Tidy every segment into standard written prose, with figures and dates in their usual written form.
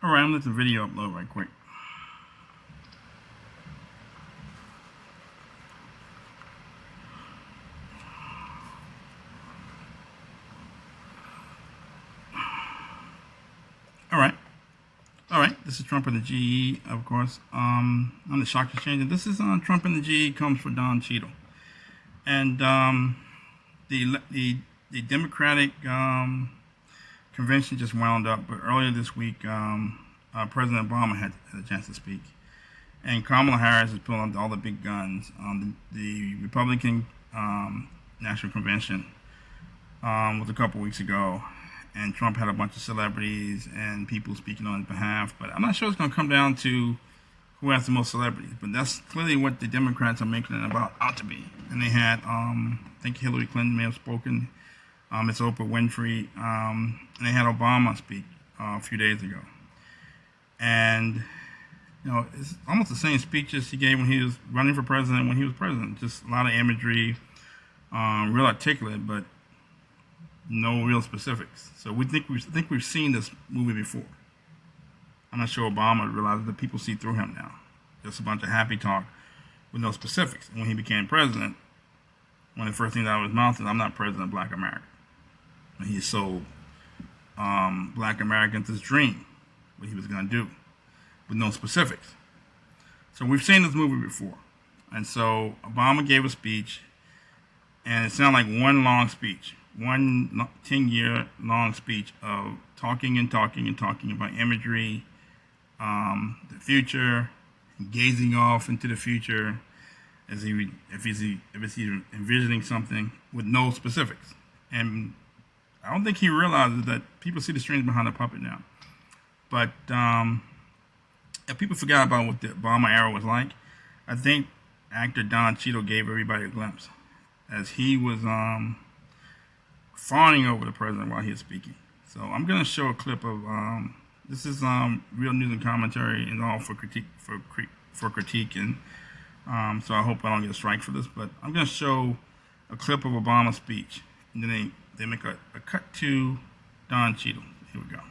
Alright, I'm gonna let the video upload right quick. Alright. Alright, this is Trump and the GE, of course, on the Stock Exchange. And this is Trump and the GE comes for Don Cheadle. And the Democratic convention just wound up, but earlier this week, President Obama had a chance to speak. And Kamala Harris is pulling out all the big guns. The Republican National Convention was a couple weeks ago, and Trump had a bunch of celebrities and people speaking on his behalf. But I'm not sure it's going to come down to who has the most celebrities. But that's clearly what the Democrats are making it out to be. And they had, I think Hillary Clinton may have spoken, Miss Oprah Winfrey, and they had Obama speak a few days ago. And it's almost the same speeches he gave when he was running for president. When he was president, just a lot of imagery, real articulate, but no real specifics. So we think we've seen this movie before. I'm not sure Obama realized that people see through him now. Just a bunch of happy talk with no specifics. And when he became president, one of the first things out of his mouth is, "I'm not president of Black America." And he sold Black Americans this dream, what he was going to do, with no specifics. So we've seen this movie before. And so Obama gave a speech, and it sounded like one long speech, one 10-year long speech of talking and talking and talking about imagery, the future, gazing off into the future, as if he's envisioning something with no specifics. And I don't think he realizes that people see the strings behind the puppet now. But if people forgot about what the Obama era was like, I think actor Don Cheadle gave everybody a glimpse as he was fawning over the president while he was speaking. So I'm going to show a clip of this is real news and commentary, and all for critique and so I hope I don't get a strike for this. But I'm going to show a clip of Obama's speech, and then they make a cut to Don Cheadle. Here we go.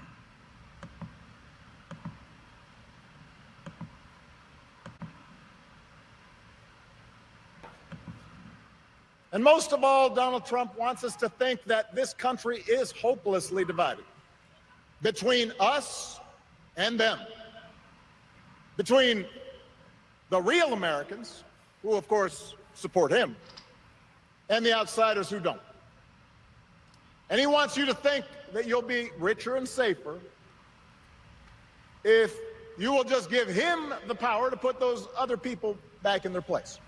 And most of all, Donald Trump wants us to think that this country is hopelessly divided between us and them, between the real Americans, who of course support him, and the outsiders who don't. And he wants you to think that you'll be richer and safer if you will just give him the power to put those other people back in their place.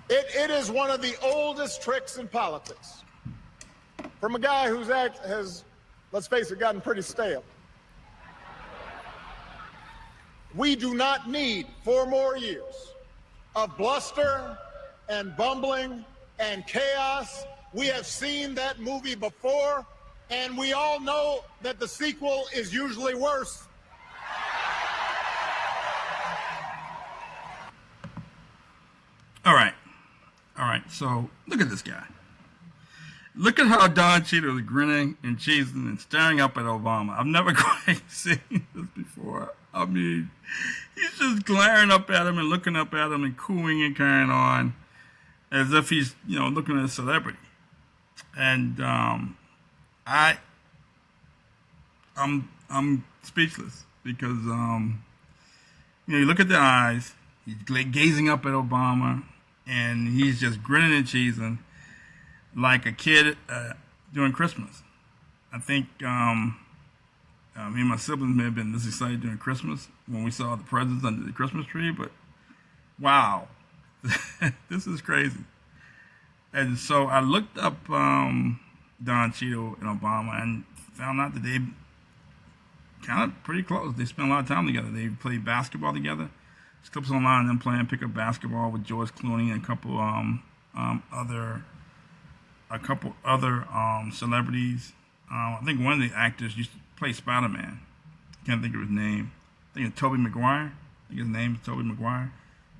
It is one of the oldest tricks in politics, from a guy whose act has, let's face it, gotten pretty stale. We do not need 4 more years of bluster and bumbling and chaos. We have seen that movie before, and we all know that the sequel is usually worse. All right, so look at this guy. Look at how Don Cheadle is grinning and cheesing and staring up at Obama. I've never quite seen this before. I mean, he's just glaring up at him and looking up at him and cooing and carrying on as if he's, looking at a celebrity. And I'm speechless because, you look at the eyes, he's gazing up at Obama, and he's just grinning and cheesing like a kid during Christmas. I think me and my siblings may have been this excited during Christmas when we saw the presents under the Christmas tree, but wow, this is crazy. And so I looked up Don Cheadle and Obama and found out that they kind of pretty close. They spent a lot of time together. They played basketball together. There's clips online of them playing pickup basketball with George Clooney and a couple other celebrities. I think one of the actors used to play Spider-Man. Can't think of his name. I think it's Tobey Maguire. I think his name is Tobey Maguire,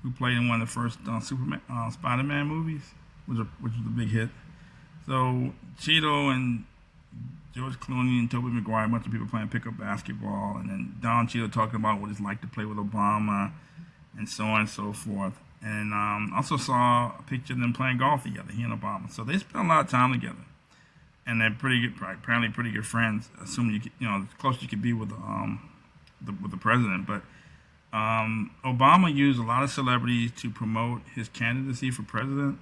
who played in one of the first Spider-Man movies, which was a big hit. So Cheadle and George Clooney and Tobey Maguire, a bunch of people playing pickup basketball, and then Don Cheadle talking about what it's like to play with Obama, and so on and so forth. And also saw a picture of them playing golf together, he and Obama. So they spent a lot of time together, and they're pretty good, apparently pretty good friends. Assuming the closer you could be with the president. But Obama used a lot of celebrities to promote his candidacy for president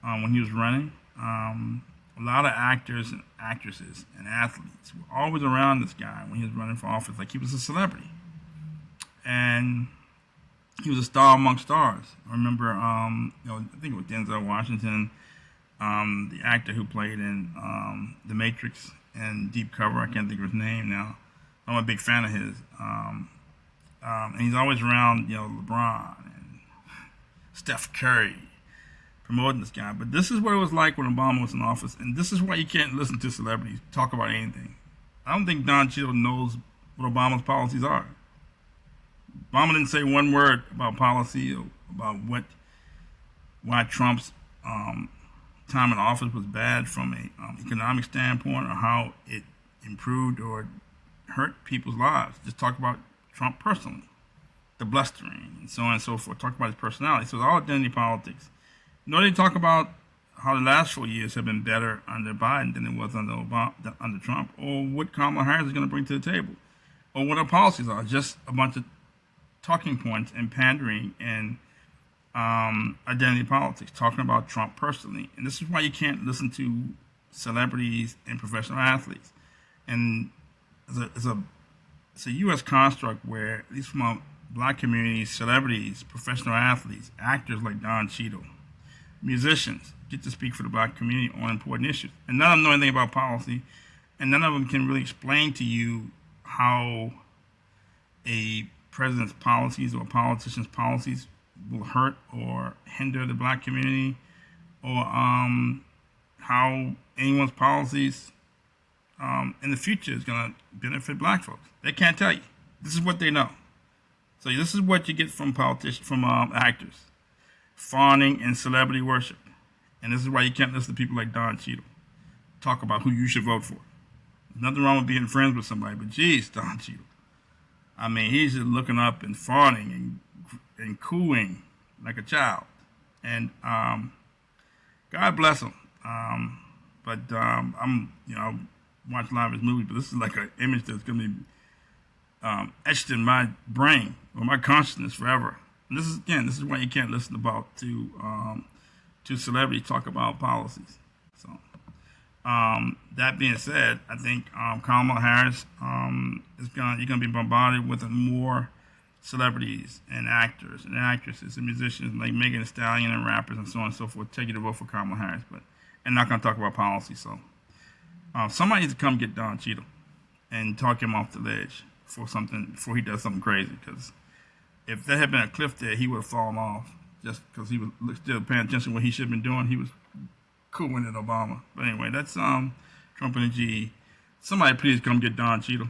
when he was running. A lot of actors and actresses and athletes were always around this guy when he was running for office, like he was a celebrity. And he was a star among stars. I remember, I think it was Denzel Washington, the actor who played in The Matrix and Deep Cover. I can't think of his name now. I'm a big fan of his. And he's always around, LeBron and Steph Curry, promoting this guy. But this is what it was like when Obama was in office, and this is why you can't listen to celebrities talk about anything. I don't think Don Cheadle knows what Obama's policies are. Obama didn't say one word about policy or about why Trump's time in office was bad from an economic standpoint, or how it improved or hurt people's lives. Just talk about Trump personally, the blustering, and so on and so forth. Talk about his personality. So it's all identity politics. They talk about how the last 4 years have been better under Biden than it was under Trump, or what Kamala Harris is going to bring to the table, or what her policies are. Just a bunch of talking points and pandering and identity politics, talking about Trump personally. And this is why you can't listen to celebrities and professional athletes. And it's a U.S. construct where, at least from a black community, celebrities, professional athletes, actors like Don Cheadle, musicians get to speak for the black community on important issues. And none of them know anything about policy, and none of them can really explain to you how a president's policies or a politician's policies will hurt or hinder the black community, or how anyone's policies in the future is going to benefit black folks. They can't tell you. This is what they know. So this is what you get from actors. Fawning and celebrity worship. And this is why you can't listen to people like Don Cheadle talk about who you should vote for. There's nothing wrong with being friends with somebody, but geez, Don Cheadle. I mean, he's just looking up and fawning and cooing like a child. And God bless him. But I'm watch a lot of his movies, but this is like an image that's going to be etched in my brain or my consciousness forever. And this is why you can't listen to celebrities talk about policies. So that being said, I think Kamala Harris you're gonna be bombarded with more celebrities and actors and actresses and musicians like Megan Thee Stallion and rappers and so on and so forth tell you to vote for Kamala Harris, and not gonna talk about policy. So somebody needs to come get Don Cheadle and talk him off the ledge before he does something crazy, because if there had been a cliff there, he would have fallen off just because he was still paying attention to what he should have been doing. He was cooling at Obama. But anyway, that's Trump and the G. Somebody please come get Don Cheadle.